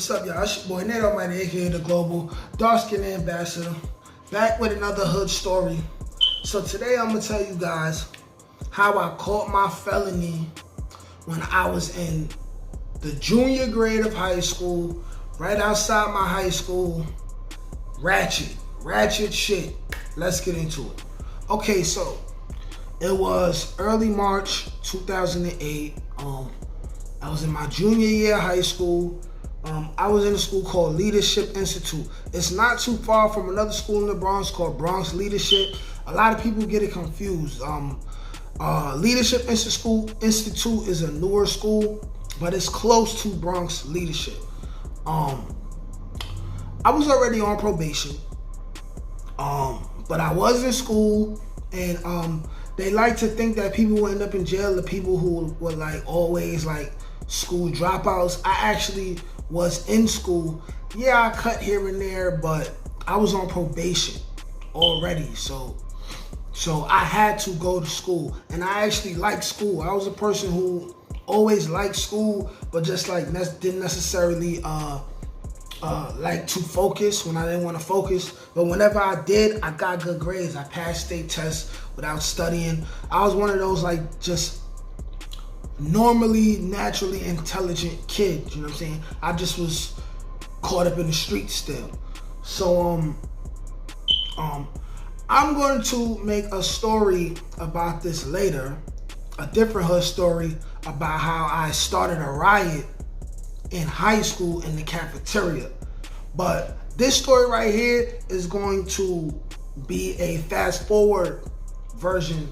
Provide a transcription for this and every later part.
What's up, y'all? It's your boy Nate Almighty, aka the Global Dark Skin Ambassador, back with another hood story. So today I'm gonna tell you guys how I caught my felony when I was in the junior grade of high school, right outside my high school. Ratchet shit. Let's get into it. Okay, so it was early March 2008. I was in my junior year of high school. I was in a school called Leadership Institute. It's not too far from another school in the Bronx called Bronx Leadership. A lot of people get it confused. Leadership Institute is a newer school, but it's close to Bronx Leadership. I was already on probation, but I was in school, and they like to think that people who end up in jail, the people who were like always like school dropouts. I actually was in school. Yeah, I cut here and there, but I was on probation already. So I had to go to school, and I actually liked school. I was a person who always liked school, but just like didn't necessarily like to focus when I didn't want to focus. But whenever I did, I got good grades. I passed state tests without studying. I was one of those like just normally, naturally intelligent kids, you know what I'm saying? I just was caught up in the streets still. So I'm going to make a story about this later, a different hood story about how I started a riot in high school in the cafeteria. But this story right here is going to be a fast forward version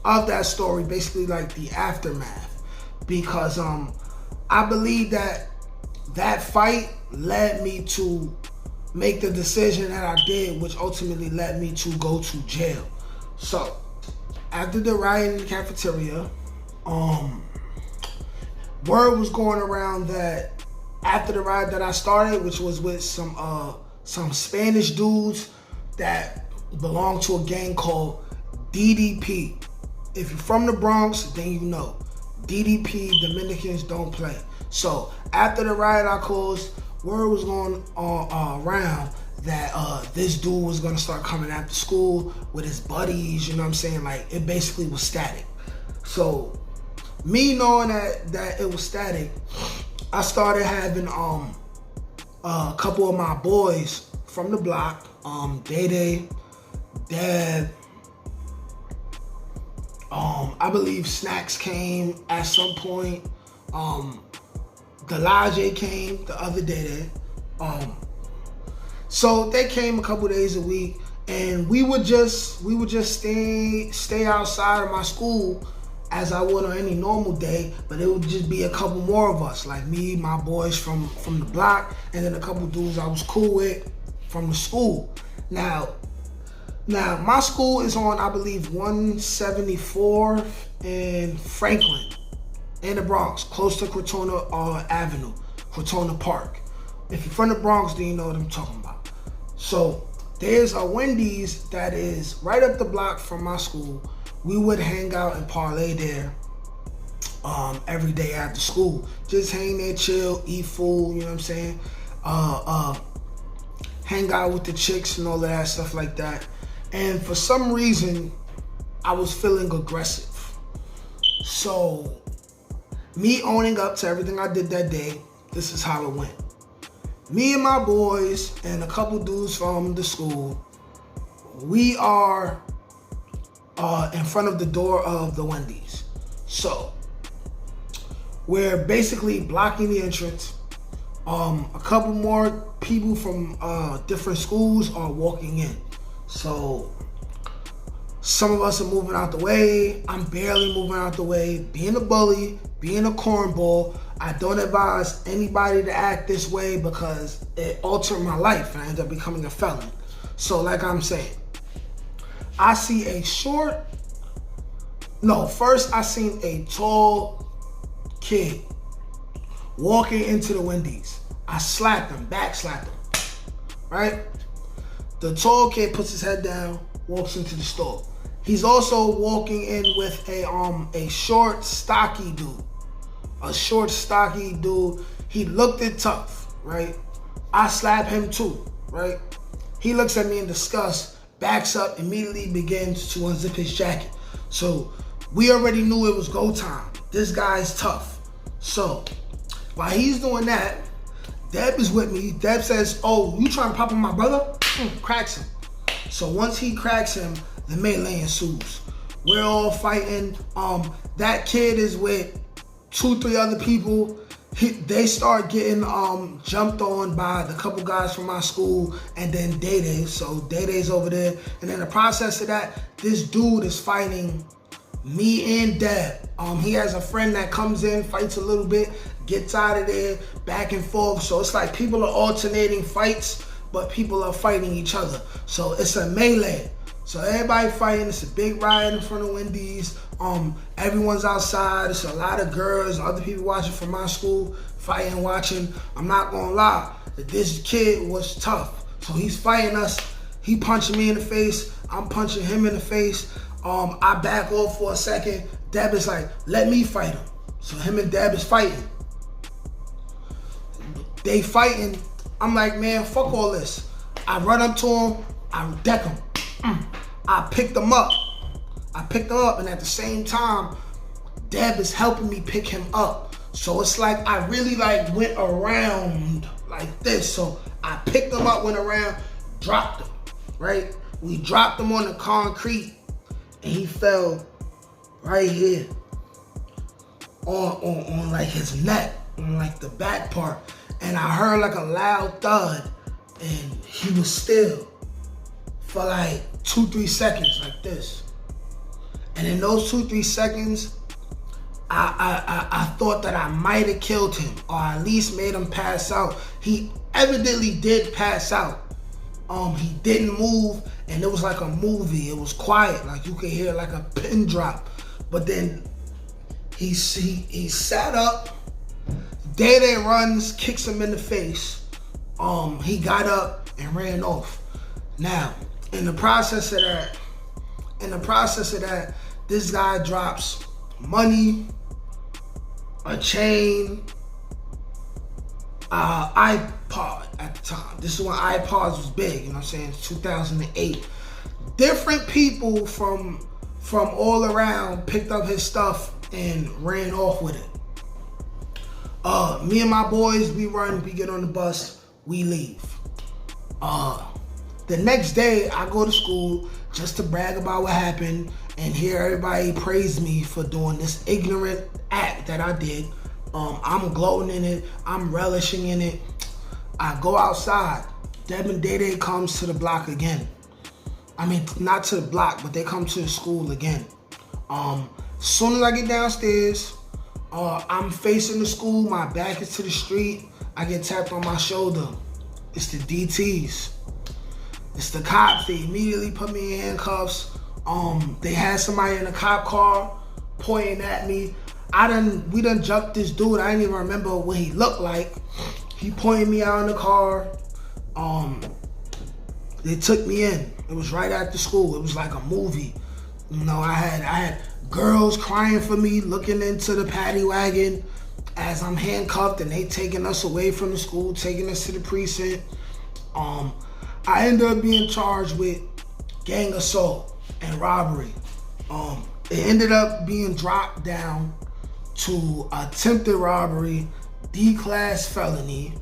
of that story, basically like the aftermath, because I believe that fight led me to make the decision that I did, which ultimately led me to go to jail. So after the riot in the cafeteria, word was going around that after the riot that I started, which was with some Spanish dudes that belonged to a gang called DDP. If you're from the Bronx, then you know. DDP, Dominicans don't play. So after the riot I caused, word was going around that this dude was gonna start coming after school with his buddies, you know what I'm saying? Like, it basically was static. So me knowing that it was static, I started having a couple of my boys from the block, Day, Dad, I believe Snacks came at some point. Delage came the other day. So they came a couple days a week, and we would just stay outside of my school as I would on any normal day, but it would just be a couple more of us, like me, my boys from the block, and then a couple dudes I was cool with from the school. Now my school is on, I believe, 174th and Franklin in the Bronx, close to Crotona Avenue, Crotona Park. If you're from the Bronx, then you know what I'm talking about. So there's a Wendy's that is right up the block from my school. We would hang out and parlay there every day after school. Just hang there, chill, eat food, you know what I'm saying? Hang out with the chicks and all of that stuff like that. And for some reason, I was feeling aggressive. So me owning up to everything I did that day, this is how it went. Me and my boys and a couple dudes from the school, we are in front of the door of the Wendy's. So we're basically blocking the entrance. A couple more people from different schools are walking in. So some of us are moving out the way. I'm barely moving out the way. Being a bully, being a cornball, I don't advise anybody to act this way because it altered my life and I ended up becoming a felon. So like I'm saying, I see first I seen a tall kid walking into the Wendy's. I slapped him, back slapped him, right? The tall kid puts his head down, walks into the store. He's also walking in with a short, stocky dude. He looked it tough, right? I slap him too, right? He looks at me in disgust, backs up, immediately begins to unzip his jacket. So we already knew it was go time. This guy's tough. So while he's doing that, Deb is with me. Deb says, oh, you trying to pop on my brother? Cracks him. So once he cracks him, the melee ensues. We're all fighting. That kid is with 2-3 other people. They start getting jumped on by the couple guys from my school, and then Day-Day. So Day-Day's over there. And in the process of that, this dude is fighting me and Deb. He has a friend that comes in, fights a little bit, gets out of there, back and forth. So it's like people are alternating fights, but people are fighting each other. So it's a melee. So everybody fighting. It's a big riot in front of Wendy's. Everyone's outside. It's a lot of girls, other people watching from my school, fighting, watching. I'm not gonna lie, this kid was tough. So he's fighting us. He punching me in the face. I'm punching him in the face. I back off for a second. Deb is like, let me fight him. So him and Deb is fighting. They fighting. I'm like, man, fuck all this. I run up to him. I deck him. I picked him up. And at the same time, Deb is helping me pick him up. So it's like I really like went around like this. So I picked him up, went around, dropped him, right? We dropped him on the concrete, and he fell right here on like his neck, on like the back part. And I heard like a loud thud, and he was still for like 2-3 seconds like this. And in those 2-3 seconds, I thought that I might have killed him, or at least made him pass out. He evidently did pass out. He didn't move, and it was like a movie. It was quiet, like you could hear like a pin drop. But then he sat up. Day-Day runs, kicks him in the face. He got up and ran off. Now, in the process of that, this guy drops money, a chain, iPod at the time. This is when iPods was big, you know what I'm saying? It's 2008. Different people from all around picked up his stuff and ran off with it. Me and my boys, we get on the bus, we leave. The next day, I go to school just to brag about what happened and hear everybody praise me for doing this ignorant act that I did. I'm gloating in it. I'm relishing in it. I go outside. Deb and Day-Day comes to the block again. I mean, not to the block, but they come to the school again. As soon as I get downstairs, I'm facing the school. My back is to the street. I get tapped on my shoulder. It's the DTs. It's the cops. They immediately put me in handcuffs. They had somebody in a cop car pointing at me. We done jumped this dude. I didn't even remember what he looked like. He pointed me out in the car. They took me in. It was right after school. It was like a movie. You know, I had girls crying for me, looking into the paddy wagon as I'm handcuffed, and they taking us away from the school, taking us to the precinct. I ended up being charged with gang assault and robbery. It ended up being dropped down to attempted robbery, D-class felony,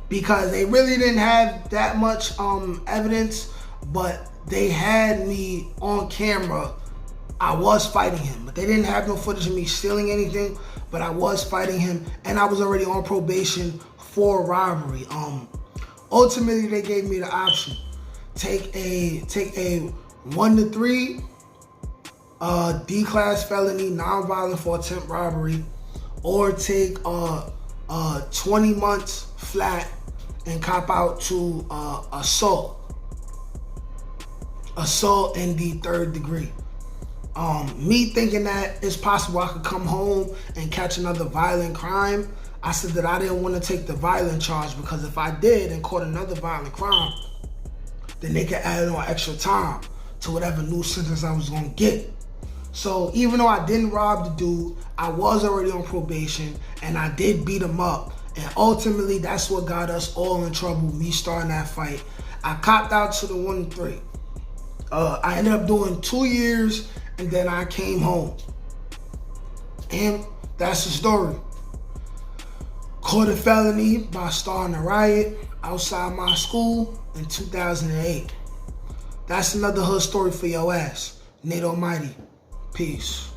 because they really didn't have that much evidence, but they had me on camera. I was fighting him, but they didn't have no footage of me stealing anything, but I was fighting him, and I was already on probation for robbery. Ultimately, they gave me the option: take a 1 to 3 D-class felony, non-violent for attempt robbery, or take 20 months flat and cop out to assault in the 3rd degree. Me thinking that it's possible I could come home and catch another violent crime, I said that I didn't want to take the violent charge, because if I did and caught another violent crime, then they could add on extra time to whatever new sentence I was going to get. So even though I didn't rob the dude, I was already on probation, and I did beat him up, And ultimately, that's what got us all in trouble, me starting that fight. I copped out to the 1-3. I ended up doing 2 years, and then I came home. And that's the story. Caught a felony by starting a riot outside my school in 2008. That's another hood story for your ass. Nate Almighty. Peace.